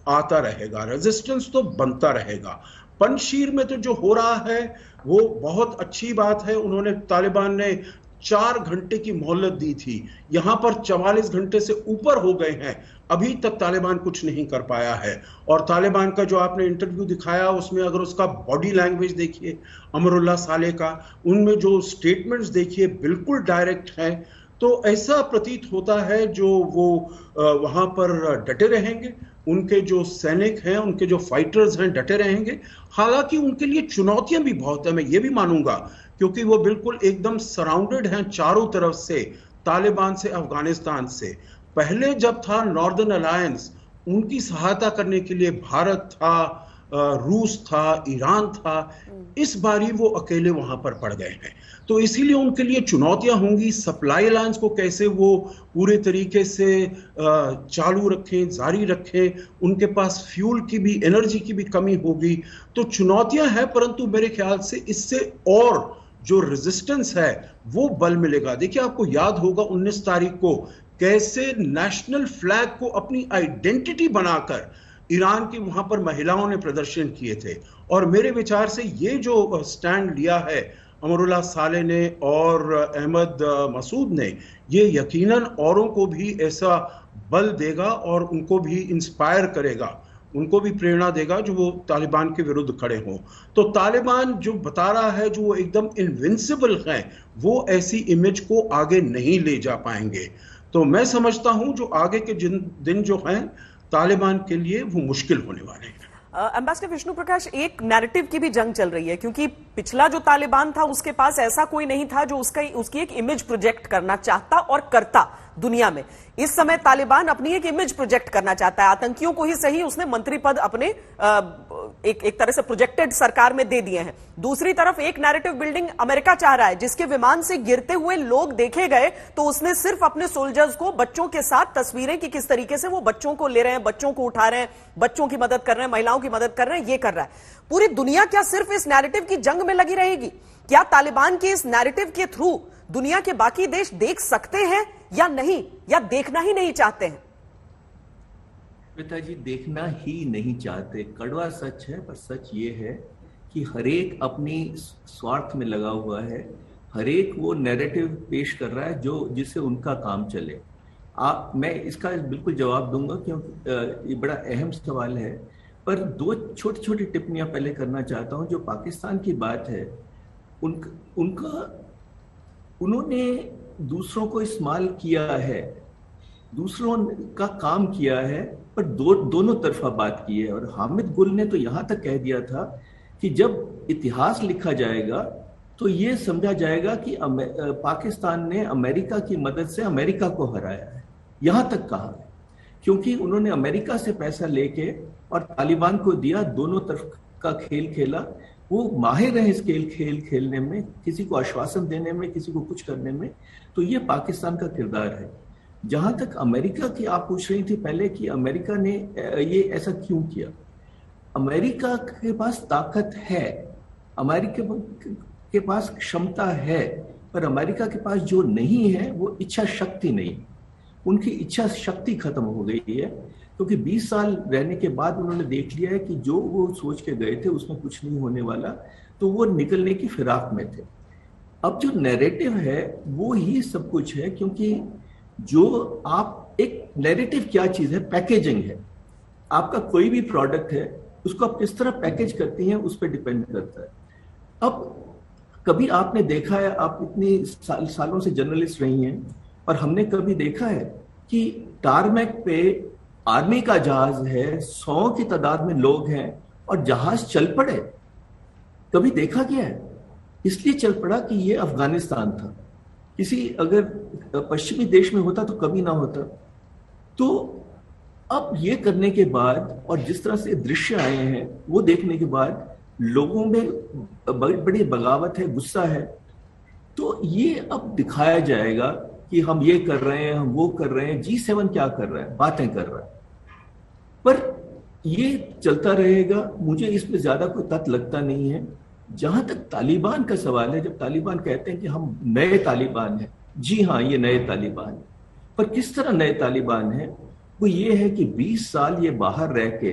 आता रहेगा, रेजिस्टेंस तो बनता रहेगा। पंजशीर में तो जो हो रहा है वो बहुत अच्छी बात है। उन्होंने, तालिबान ने 4 घंटे की मोहलत दी थी, यहां पर 44 घंटे से ऊपर हो गए हैं, अभी तक तालिबान कुछ नहीं कर पाया है। और तालिबान का जो आपने इंटरव्यू दिखाया उसमें अगर उसका बॉडी लैंग्वेज देखिए अमरुल्लाह साले का, उनमें जो स्टेटमेंट्स देखिए बिल्कुल डायरेक्ट है। तो ऐसा प्रतीत होता है जो वो वहां पर डटे रहेंगे, उनके जो सैनिक हैं, उनके जो फाइटर्स हैं डटे रहेंगे। हालांकि उनके लिए चुनौतियां भी बहुत है, मैं ये भी मानूंगा, क्योंकि वो बिल्कुल एकदम सराउंडेड हैं चारों तरफ से, तालिबान से, अफगानिस्तान से। पहले जब था नॉर्दर्न अलायंस, उनकी सहायता करने के लिए भारत था, रूस था, ईरान था। इस बारी वो अकेले वहां पर पड़ गए हैं, तो इसीलिए उनके लिए चुनौतियां होंगी। सप्लाई अलायंस को कैसे वो पूरे तरीके से चालू रखें, जारी रखें, उनके पास फ्यूल की भी, एनर्जी की भी कमी होगी। तो चुनौतियां हैं, परंतु मेरे ख्याल से इससे और जो रेजिस्टेंस है वो बल मिलेगा। देखिए, आपको याद होगा 19 तारीख को कैसे नेशनल फ्लैग को अपनी आइडेंटिटी बनाकर ईरान की वहां पर महिलाओं ने प्रदर्शन किए थे। और मेरे विचार से ये जो स्टैंड लिया है अमरुल्लाह साले ने और अहमद मसूद ने, ये यकीनन औरों को भी ऐसा बल देगा और उनको भी इंस्पायर करेगा, उनको भी प्रेरणा देगा जो वो तालिबान के विरुद्ध खड़े हों। तो तालिबान जो बता रहा है जो वो एकदम इनविंसिबल है, वो ऐसी इमेज को आगे नहीं ले जा पाएंगे। तो मैं समझता हूं जो आगे के दिन जो हैं तालिबान के लिए वो मुश्किल होने वाले हैं। एम्बेसडर विष्णु प्रकाश, एक नैरेटिव की भी जंग चल रही है, क्योंकि पिछला जो तालिबान था उसके पास ऐसा कोई नहीं था जो उसकी एक इमेज प्रोजेक्ट करना चाहता और करता दुनिया में। इस समय तालिबान अपनी एक इमेज प्रोजेक्ट करना चाहता है, आतंकियों को ही सही उसने मंत्री पद अपने एक तरह से प्रोजेक्टेड सरकार में दे दिए हैं। दूसरी तरफ एक नैरेटिव बिल्डिंग अमेरिका चाह रहा है, जिसके विमान से गिरते हुए लोग देखे गए तो उसने सिर्फ अपने सोल्जर्स को, बच्चों के साथ तस्वीरें कि किस तरीके से वो बच्चों को ले रहे हैं, बच्चों को उठा रहे हैं, बच्चों की मदद कर रहे हैं, महिलाओं की मदद कर रहे हैं, ये कर रहा है। पूरी दुनिया क्या सिर्फ इस नैरेटिव की जंग में लगी रहेगी? क्या तालिबान के इस नैरेटिव के थ्रू दुनिया के बाकी देश देख सकते हैं या नहीं, या देखना ही नहीं चाहते हैं? पिताजी, देखना ही नहीं चाहते, कड़वा सच है, पर सच ये है कि हरेक अपनी स्वार्थ में लगा हुआ है, हरेक वो नैरेटिव पेश कर रहा है जो जिससे उनका काम चले। मैं इसका बिल्कुल जवाब दूंगा क्योंकि ये बड़ा अहम सवाल है, पर 2 छोटी छोटी टिप्पणियां पहले करना चाहता हूं। जो पाकिस्तान की बात है, उन्होंने दूसरों को इस्तेमाल किया है, दूसरों का काम किया है, पर दोनों तरफा बात की है। और हामिद गुल ने तो यहां तक कह दिया था कि जब इतिहास लिखा जाएगा तो ये समझा जाएगा कि पाकिस्तान ने अमेरिका की मदद से अमेरिका को हराया है, यहां तक कहा है, क्योंकि उन्होंने अमेरिका से पैसा लेके और तालिबान को दिया, दोनों तरफ का खेल खेला। वो माहिर है इस खेल खेलने में, किसी को आश्वासन देने में, किसी को कुछ करने में। तो ये पाकिस्तान का किरदार है। जहां तक अमेरिका की आप पूछ रही थी पहले कि अमेरिका ने ये ऐसा क्यों किया, अमेरिका के पास ताकत है, अमेरिका के पास क्षमता है, पर अमेरिका के पास जो नहीं है वो इच्छा शक्ति नहीं। उनकी इच्छा शक्ति खत्म हो गई है, क्योंकि 20 साल रहने के बाद उन्होंने देख लिया है कि जो वो सोच के गए थे उसमें कुछ नहीं होने वाला, तो वो निकलने की फिराक में थे। अब जो नैरेटिव है वो ही सब कुछ है, क्योंकि जो आप एक नैरेटिव क्या चीज है, पैकेजिंग है। आपका कोई भी प्रोडक्ट है उसको आप किस तरह पैकेज करती हैं उस पर डिपेंड करता है। अब कभी आपने देखा है, आप इतनी सालों से जर्नलिस्ट रही हैं, और हमने कभी देखा है कि टारमैक पे आर्मी का जहाज है, 100 की तादाद में लोग हैं और जहाज चल पड़े? कभी देखा गया है? इसलिए चल पड़ा कि ये अफगानिस्तान था। किसी अगर पश्चिमी देश में होता तो कभी ना होता। तो अब ये करने के बाद और जिस तरह से दृश्य आए हैं वो देखने के बाद लोगों में बड़ी बगावत है, गुस्सा है। तो ये अब दिखाया जाएगा कि हम ये कर रहे हैं, हम वो कर रहे हैं। G7 क्या कर रहा है? बातें कर रहा है, पर ये चलता रहेगा। मुझे इसमें ज्यादा कोई तथ्य लगता नहीं है। जहां तक तालिबान का सवाल है, जब तालिबान कहते हैं कि हम नए तालिबान हैं, जी हाँ, ये नए तालिबान है, पर किस तरह नए तालिबान है? वो ये है कि 20 साल ये बाहर रह के,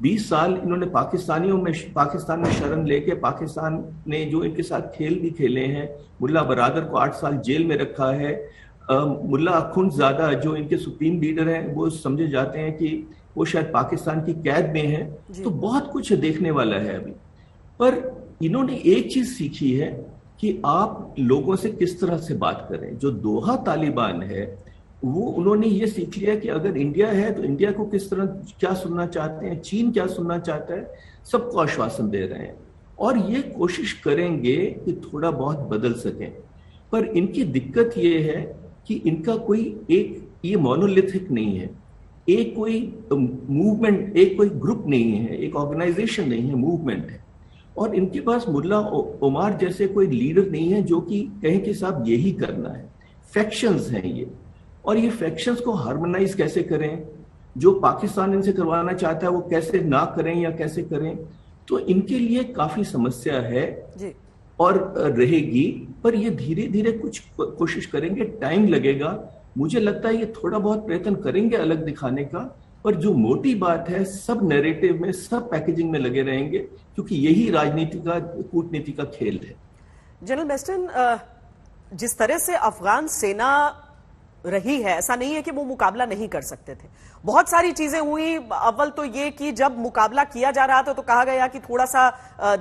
20 साल इन्होंने पाकिस्तान में शरण लेके, पाकिस्तान ने जो इनके साथ खेल भी खेले हैं, मुल्ला बरादर को 8 साल जेल में रखा है, मुल्ला अखुंदजादा जो इनके सुप्रीम लीडर हैं वो समझे जाते हैं कि वो शायद पाकिस्तान की कैद में है। तो बहुत कुछ देखने वाला है अभी। पर इन्होंने एक चीज सीखी है कि आप लोगों से किस तरह से बात करें। जो दोहा तालिबान है वो उन्होंने ये सीख लिया कि अगर इंडिया है तो इंडिया को किस तरह क्या सुनना चाहते हैं, चीन क्या सुनना चाहता है, सबको आश्वासन दे रहे हैं और ये कोशिश करेंगे कि थोड़ा बहुत बदल सकें। पर इनकी दिक्कत ये है कि इनका कोई एक ये मोनोलिथिक नहीं है, एक कोई मूवमेंट, एक कोई ग्रुप नहीं है, एक ऑर्गेनाइजेशन नहीं है, मूवमेंट है। और इनके पास मुल्ला उमर जैसे कोई लीडर नहीं है जो कि कहें कि साहब यही करना है। फैक्शंस हैं ये, और ये फैक्शंस को हार्मोनाइज कैसे करें, जो पाकिस्तान इनसे करवाना चाहता है वो कैसे ना करें या कैसे करें, तो इनके लिए काफी समस्या है जी। और रहेगी। पर ये धीरे धीरे कुछ कोशिश करेंगे, टाइम लगेगा। मुझे लगता है ये थोड़ा बहुत प्रयत्न करेंगे अलग दिखाने का, पर जो मोटी बात है सब नैरेटिव में, सब पैकेजिंग में लगे रहेंगे, क्योंकि यही राजनीति का, कूटनीति का खेल है। जनरल मेस्टन, जिस तरह से अफगान सेना रही है, ऐसा नहीं है कि वो मुकाबला नहीं कर सकते थे। बहुत सारी चीजें हुई। अव्वल तो ये कि जब मुकाबला किया जा रहा था तो कहा गया कि थोड़ा सा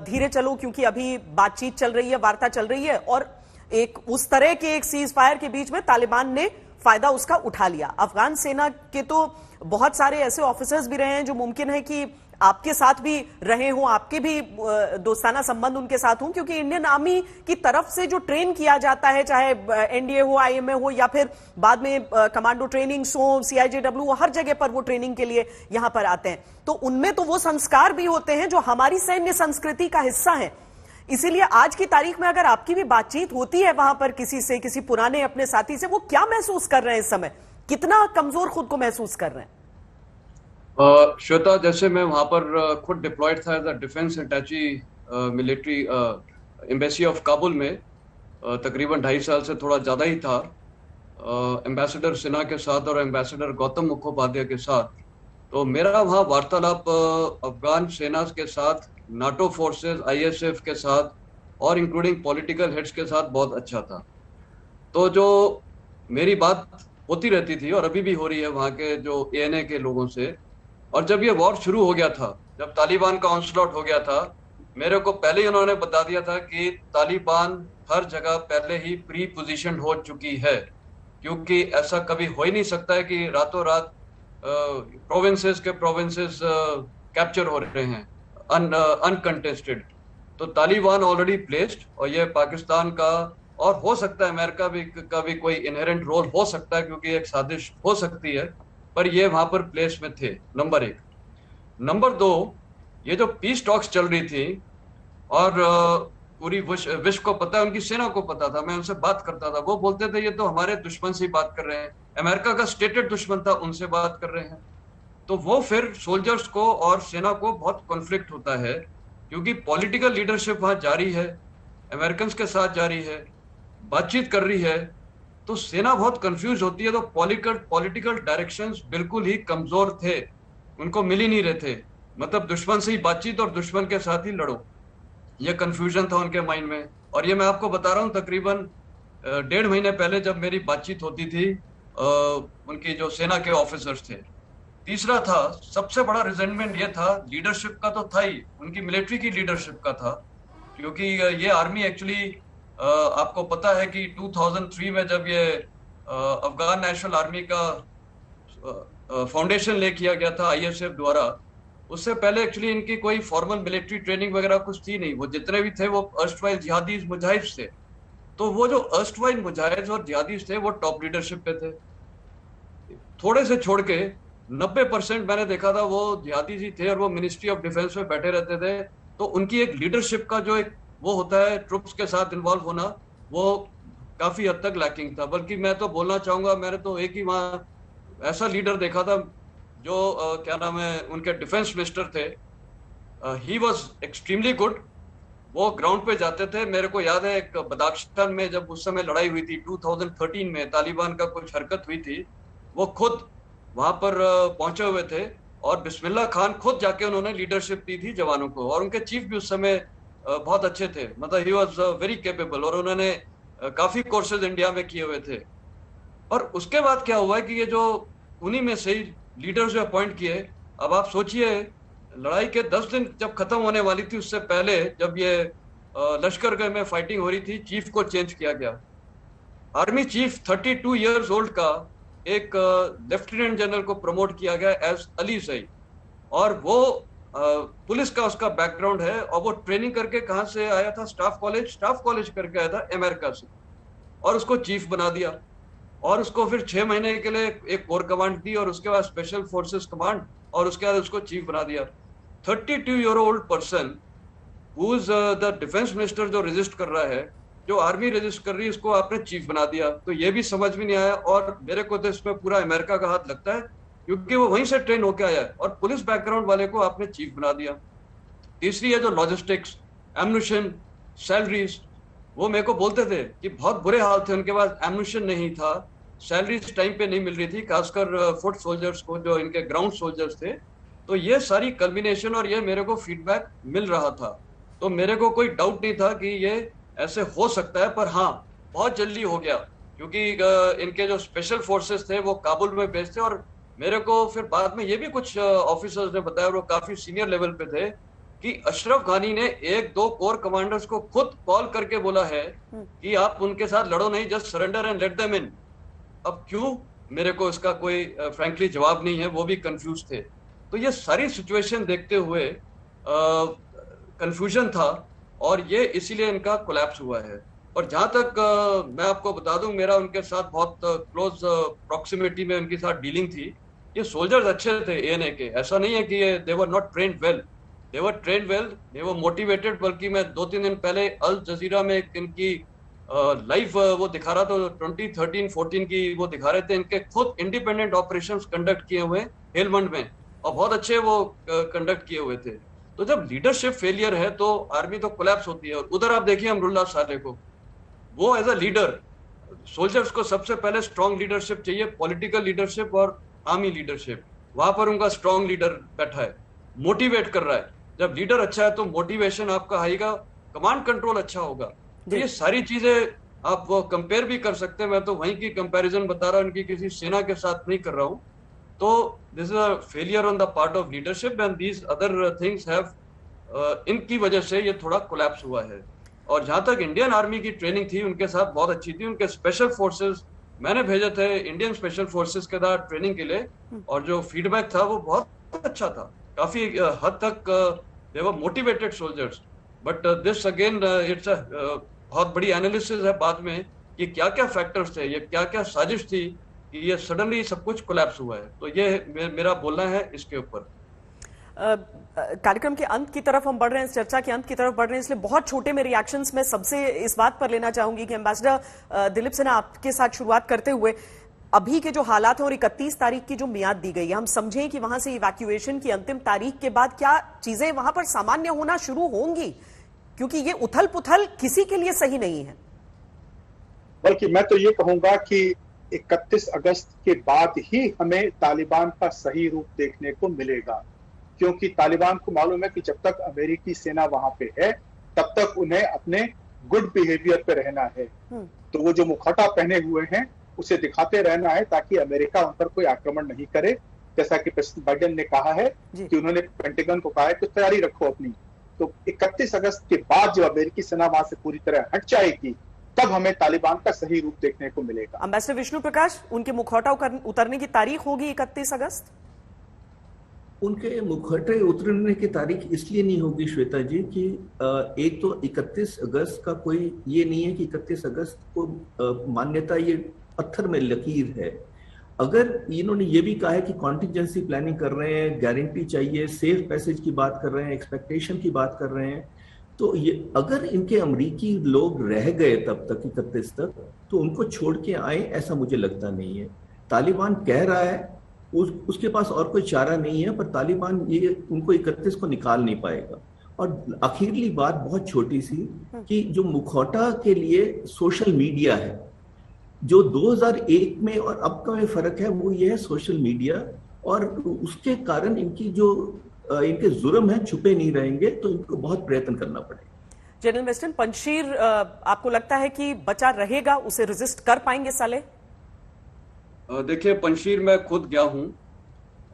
धीरे चलो, क्योंकि अभी बातचीत चल रही है, वार्ता चल रही है, और एक उस तरह के एक सीज फायर के बीच में तालिबान ने फायदा उसका उठा लिया। अफगान सेना के तो बहुत सारे ऐसे ऑफिसर्स भी रहे हैं जो मुमकिन है कि आपके साथ भी रहे हों, आपके भी दोस्ताना संबंध उनके साथ हों, क्योंकि इंडियन आर्मी की तरफ से जो ट्रेन किया जाता है, चाहे एनडीए हो, आईएमए हो, या फिर बाद में कमांडो ट्रेनिंग्स हो, सीआईजेडब्ल्यू, हर जगह पर वो ट्रेनिंग के लिए यहां पर आते हैं। तो उनमें तो वो संस्कार भी होते हैं जो हमारी सैन्य संस्कृति का हिस्सा है। इसीलिए आज की तारीख में अगर आपकी भी बातचीत होती है वहां पर किसी से, किसी पुराने अपने साथी से, वो क्या महसूस कर रहे हैं इस समय? कितना कमजोर खुद को महसूस कर रहे हैं? श्वेता, जैसे मैं वहां पर खुद डिप्लॉयड था as a defence attaché military embassy of Kabul में, तकरीबन 2.5 साल से थोड़ा ज्यादा ही था, एम्बेसडर सिन्हा के साथ और एम्बेसडर गौतम मुखोपाध्याय के साथ। तो मेरा वहाँ वार्तालाप अफगान सेना के साथ, नाटो फोर्सेस, आईएसएफ के साथ और इंक्लूडिंग पॉलिटिकल हेड्स के साथ बहुत अच्छा था। तो जो मेरी बात होती रहती थी और अभी भी हो रही है वहाँ के जो एएनए के लोगों से, और जब ये वॉर शुरू हो गया था, जब तालिबान का ऑनस्लॉट हो गया था, मेरे को पहले ही उन्होंने बता दिया था कि तालिबान हर जगह पहले ही प्री पोजीशन हो चुकी है, क्योंकि ऐसा कभी हो ही नहीं सकता है कि रातों रात प्रोविंसेस के प्रोविंसेस कैप्चर हो रहे हैं अनकंटेस्टेड। तो तालिबान ऑलरेडी प्लेस्ड, और ये पाकिस्तान का, और हो सकता है अमेरिका भी का भी कोई इनहेरेंट रोल हो सकता है, क्योंकि एक साजिश हो सकती है, पर ये वहां पर प्लेस में थे। नंबर 1। नंबर 2, ये जो पीस टॉक्स चल रही थी, और पूरी विश्व को पता है, उनकी सेना को पता था, मैं उनसे बात करता था, वो बोलते थे ये तो हमारे दुश्मन से ही बात कर रहे हैं, अमेरिका का स्टेटेड दुश्मन था, उनसे बात कर रहे हैं। तो वो फिर सोल्जर्स को और सेना को बहुत कॉन्फ्लिक्ट होता है, क्योंकि पॉलिटिकल लीडरशिप वहां जारी है, अमेरिकन के साथ जारी है, बातचीत कर रही है, तो सेना बहुत कंफ्यूज होती है। तो पॉलिटिकल डायरेक्शंस बिल्कुल ही कमजोर थे, उनको मिल ही नहीं रहे थे, मतलब दुश्मन से ही बातचीत और दुश्मन के साथ ही लड़ो, ये कंफ्यूजन था उनके माइंड में। और ये मैं आपको बता रहा हूँ, तकरीबन 1.5 महीने पहले जब मेरी बातचीत होती थी उनकी जो सेना के ऑफिसर्स थे। तीसरा था, सबसे बड़ा रिजेंटमेंट ये था, लीडरशिप का तो था ही, उनकी मिलिट्री की लीडरशिप का था, क्योंकि ये आर्मी एक्चुअली आपको पता है कि 2003 में जब ये अफगान नेशनल आर्मी का फाउंडेशन ले किया गया था ISF द्वारा, उससे पहले एक्चुअली इनकी कोई फॉर्मल मिलिट्री ट्रेनिंग वगैरह कुछ थी नहीं, वो जितने भी थे वो अर्स्टवाइल जिहादीज मुजाहिद थे। तो वो जो अर्स्टवाइल मुजाहिद और जिहादीज थे वो टॉप लीडरशिप पे थे, थोड़े से छोड़ के 90% मैंने देखा था वो जिहादीज ही थे, और वो मिनिस्ट्री ऑफ डिफेंस में बैठे रहते थे। तो उनकी एक लीडरशिप का जो एक वो होता है, ट्रुप्स के साथ इन्वॉल्व होना, वो काफी हद तक लैकिंग था। बल्कि मैं तो बोलना चाहूंगा, मैंने तो एक ही वहां ऐसा लीडर देखा था जो क्या नाम है, उनके डिफेंस मिनिस्टर थे, ही वॉज एक्सट्रीमली गुड। वो ग्राउंड पे जाते थे, मेरे को याद है एक बदाख्शान में जब उस समय लड़ाई हुई थी 2013 में, तालिबान का कुछ हरकत हुई थी, वो खुद वहां पर पहुंचे हुए थे, और बिस्मिल्लाह खान खुद जाके उन्होंने लीडरशिप दी थी जवानों को, और उनके चीफ भी उस समय बहुत अच्छे थे, मतलब ही वॉज वेरी कैपेबल, और उन्होंने काफी कोर्सेज इंडिया में किए हुए थे। और उसके बाद क्या हुआ है कि ये जो उन्हीं में से ही लीडर्स जो अपॉइंट किए, अब आप सोचिए लड़ाई के 10 दिन जब खत्म होने वाली थी, उससे पहले जब ये लश्करगढ़ में फाइटिंग हो रही थी, चीफ को चेंज किया गया। आर्मी चीफ 32 इयर्स ओल्ड का एक लेफ्टिनेंट जनरल को प्रमोट किया गया एज अली सईद, और वो पुलिस का उसका बैकग्राउंड है, और वो ट्रेनिंग करके कहां से आया था, स्टाफ कॉलेज करके आया था अमेरिका से, और उसको चीफ बना दिया, और उसको फिर 6 महीने के लिए एक कोर कमांड दी, और उसके बाद स्पेशल फोर्सेस कमांड, और उसके बाद उसको चीफ बना दिया। 32 year old person who is the defence minister जो रजिस्ट कर रहा है, जो आर्मी रजिस्ट कर रही है, इसको आपने चीफ बना दिया। तो ये भी समझ में नहीं आया, और मेरे को तो इसमें पूरा अमेरिका का हाथ लगता है, क्योंकि वो वहीं से ट्रेन होके आया है, और पुलिस बैकग्राउंड वाले को आपने चीफ बना दिया। तीसरी है जो लॉजिस्टिक्स, एम्यूनिशन, सैलरीज, वो मेरे को बोलते थे कि बहुत बुरे हाल थे उनके पास, एम्यूनिशन नहीं था, सैलरीज टाइम पे नहीं मिल रही थी, खासकर फुट सोल्जर्स को, जो इनके ग्राउंड सोल्जर्स थे। तो ये सारी कल्बिनेशन, और ये मेरे को फीडबैक मिल रहा था, तो मेरे को कोई डाउट नहीं था कि ये ऐसे हो सकता है। पर हाँ, बहुत जल्दी हो गया, क्योंकि इनके जो स्पेशल फोर्सेस थे वो काबुल में बेस्ड थे, और मेरे को फिर बाद में ये भी कुछ ऑफिसर्स ने बताया, वो काफी सीनियर लेवल पे थे, कि अशरफ गानी ने 1-2 कोर कमांडर्स को खुद कॉल करके बोला है कि आप उनके साथ लड़ो नहीं, just surrender and let them in. अब क्यों, मेरे को इसका कोई फ्रैंकली जवाब नहीं है, वो भी कंफ्यूज थे। तो ये सारी सिचुएशन देखते हुए कंफ्यूजन था, और ये इसीलिए इनका कोलैप्स हुआ है। और जहां तक मैं आपको बता दूं, मेरा उनके साथ बहुत क्लोज प्रॉक्सिमिटी में उनके साथ डीलिंग थी। ये सोल्जर्स अच्छे थे ANA के, ऐसा नहीं है कि ये they were not trained well, they were trained well, they were motivated. बल्कि मैं 2-3 दिन पहले अल जजीरा में एक इनकी लाइव वो दिखा रहा था, 2013-14 की वो दिखा रहे थे, इनके खुद इंडिपेंडेंट ऑपरेशंस कंडक्ट किए हुए हेलमंड में, और बहुत अच्छे वो कंडक्ट किए हुए थे। तो जब लीडरशिप फेलियर है तो आर्मी तो कोलैप्स होती है। और उधर आप देखिए अमरुल्लाह साले को, वो एज अ लीडर, सोल्जर्स को सबसे पहले स्ट्रॉन्ग लीडरशिप चाहिए, पॉलिटिकल लीडरशिप और आर्मी लीडरशिप। वहां पर उनका स्ट्रॉन्ग लीडर बैठा है, मोटिवेट कर रहा है। जब लीडर अच्छा है तो मोटिवेशन आपका आएगा, कमांड कंट्रोल अच्छा होगा। तो ये सारी चीजें आप वो कंपेयर भी कर सकते हैं। मैं तो वहीं की कंपैरिजन बता रहा हूँ, इनकी किसी सेना के साथ नहीं कर रहा हूँ। तो this is a failure on the part of leadership, and these other things have, इनकी वजह से ये थोड़ा कोलैप्स हुआ है। और जहां तक इंडियन आर्मी की ट्रेनिंग थी, उनके साथ बहुत अच्छी थी। उनके स्पेशल फोर्सेस मैंने भेजे थे इंडियन स्पेशल फोर्सेस के साथ ट्रेनिंग के लिए, और जो फीडबैक था वो बहुत अच्छा था, काफी हद तक they were motivated soldiers. But this again it's बहुत बड़ी एनालिसिस है बाद में कि क्या क्या फैक्टर्स थे, ये क्या क्या साजिश थी कि ये सडनली सब कुछ कोलैप्स हुआ है। तो ये मेरा बोलना है इसके ऊपर। कार्यक्रम के अंत की तरफ हम बढ़ रहे हैं, चर्चा के अंत की तरफ बढ़ रहे हैं, इसलिए बहुत छोटे में रिएक्शंस मैं सबसे इस बात पर लेना चाहूंगी कि एम्बेसडर दिलीप सिन्हा, आपके साथ शुरुआत करते हुए, अभी के जो हालात हैं और 31 तारीख की जो मियाद दी गई है, हम समझें कि वहां से इवैक्यूएशन की अंतिम तारीख के बाद क्या चीजें वहां पर सामान्य होना शुरू होंगी? क्योंकि ये उथल पुथल किसी के लिए सही नहीं है। बल्कि मैं तो ये कहूंगा कि 31 अगस्त के बाद ही हमें तालिबान का सही रूप देखने को मिलेगा, क्योंकि तालिबान को मालूम है कि जब तक अमेरिकी सेना वहां पे है तब तक उन्हें अपने गुड बिहेवियर पे रहना है। तो वो जो मुखौटा पहने हुए हैं उसे दिखाते रहना है ताकि अमेरिका उन पर कोई आक्रमण नहीं करे। जैसा कि प्रेसिडेंट बाइडेन ने कहा है कि उन्होंने पेंटागन को कहा है कि तैयारी रखो अपनी। तो 31 अगस्त के बाद जब अमेरिकी सेना वहां से पूरी तरह हट जाएगी तब हमें तालिबान का सही रूप देखने को मिलेगा। एम्बेसडर विष्णु प्रकाश, उनके मुखौटा उतरने की तारीख होगी 31 अगस्त? उनके मुखौटे उतरने की तारीख इसलिए नहीं होगी श्वेता जी कि एक तो 31 अगस्त का कोई ये नहीं है कि 31 अगस्त को मान्यता ये पत्थर में लकीर है। अगर इन्होंने ये भी कहा है कि कॉन्टिजेंसी प्लानिंग कर रहे हैं, गारंटी चाहिए, सेफ पैसेज की बात कर रहे हैं, एक्सपेक्टेशन की बात कर रहे हैं, तो ये अगर इनके अमरीकी लोग रह गए तब तक 31 तक, तो उनको छोड़ के आए ऐसा मुझे लगता नहीं है। तालिबान कह रहा है उसके पास और कोई चारा नहीं है, पर तालिबान ये उनको 31 को निकाल नहीं पाएगा। और आखिरली बात बहुत छोटी सी कि जो मुखौटा के लिए सोशल मीडिया है, जो 2001 में और अब का में फर्क है वो ये है सोशल मीडिया, और उसके कारण इनकी जो इनके जुर्म है छुपे नहीं रहेंगे, तो इनको बहुत प्रयत्न करना पड़ेगा। जनरल वेस्टन, पंजशीर आपको लगता है कि बचा रहेगा, उसे रेजिस्ट कर पाएंगे साले? देखिए, पंजशीर मैं खुद गया हूं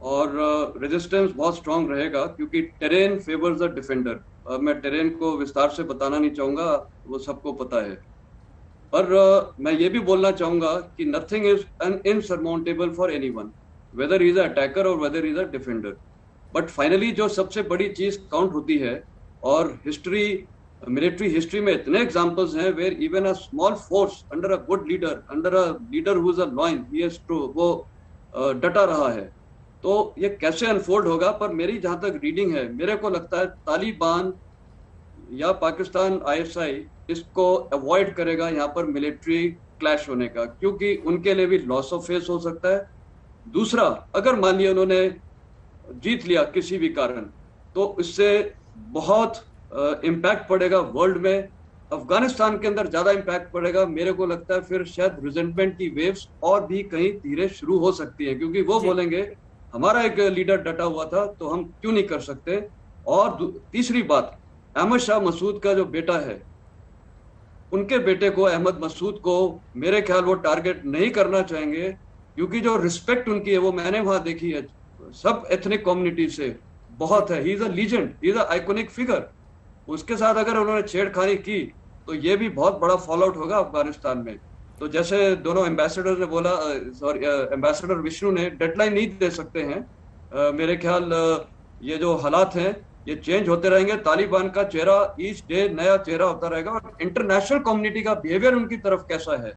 और रेजिस्टेंस बहुत स्ट्रांग रहेगा क्योंकि टेरेन फेवर्स द डिफेंडर। मैं टेरेन को विस्तार से बताना नहीं चाहूंगा, वो सबको पता है, पर मैं ये भी बोलना चाहूंगा कि nothing is insurmountable for anyone, whether is a attacker और whether is a defender. But finally जो सबसे बड़ी चीज काउंट होती है, और हिस्ट्री, मिलिट्री हिस्ट्री में इतने एग्जांपल्स हैं where even a small force under a good leader, under a leader who is a loyal, he has to, वो डटा रहा है। तो ये कैसे अनफोल्ड होगा, पर मेरी जहां तक रीडिंग है, मेरे को लगता है तालिबान या पाकिस्तान ISI इसको अवॉइड करेगा यहाँ पर मिलिट्री क्लैश होने का, क्योंकि उनके लिए भी लॉस ऑफ फेस हो सकता है। दूसरा, अगर मान लिया उन्होंने जीत लिया किसी भी कारण, तो इससे बहुत इम्पैक्ट पड़ेगा वर्ल्ड में। अफगानिस्तान के अंदर ज्यादा इम्पैक्ट पड़ेगा। मेरे को लगता है फिर शायद रिजेंटमेंट की वेव्स और भी कहीं धीरे शुरू हो सकती है, क्योंकि वो बोलेंगे हमारा एक लीडर डटा हुआ था तो हम क्यों नहीं कर सकते। और तीसरी बात, अहमद शाह मसूद का जो बेटा है, उनके बेटे को, अहमद मसूद को, मेरे ख्याल वो टारगेट नहीं करना चाहेंगे, क्योंकि जो रिस्पेक्ट उनकी है वो मैंने वहां देखी है सब एथनिक कम्युनिटी से बहुत है। He is a legend, he is a iconic figure. उसके साथ अगर उन्होंने छेड़खानी की तो ये भी बहुत बड़ा फॉल आउट होगा अफगानिस्तान में। तो जैसे दोनों एम्बेसडर ने बोला, सॉरी एम्बेसडर विष्णु ने, डेडलाइन नहीं दे सकते हैं। मेरे ख्याल ये जो हालात हैं ये चेंज होते रहेंगे। तालिबान का चेहरा ईच डे नया चेहरा होता रहेगा, और इंटरनेशनल कम्युनिटी का बिहेवियर उनकी तरफ कैसा है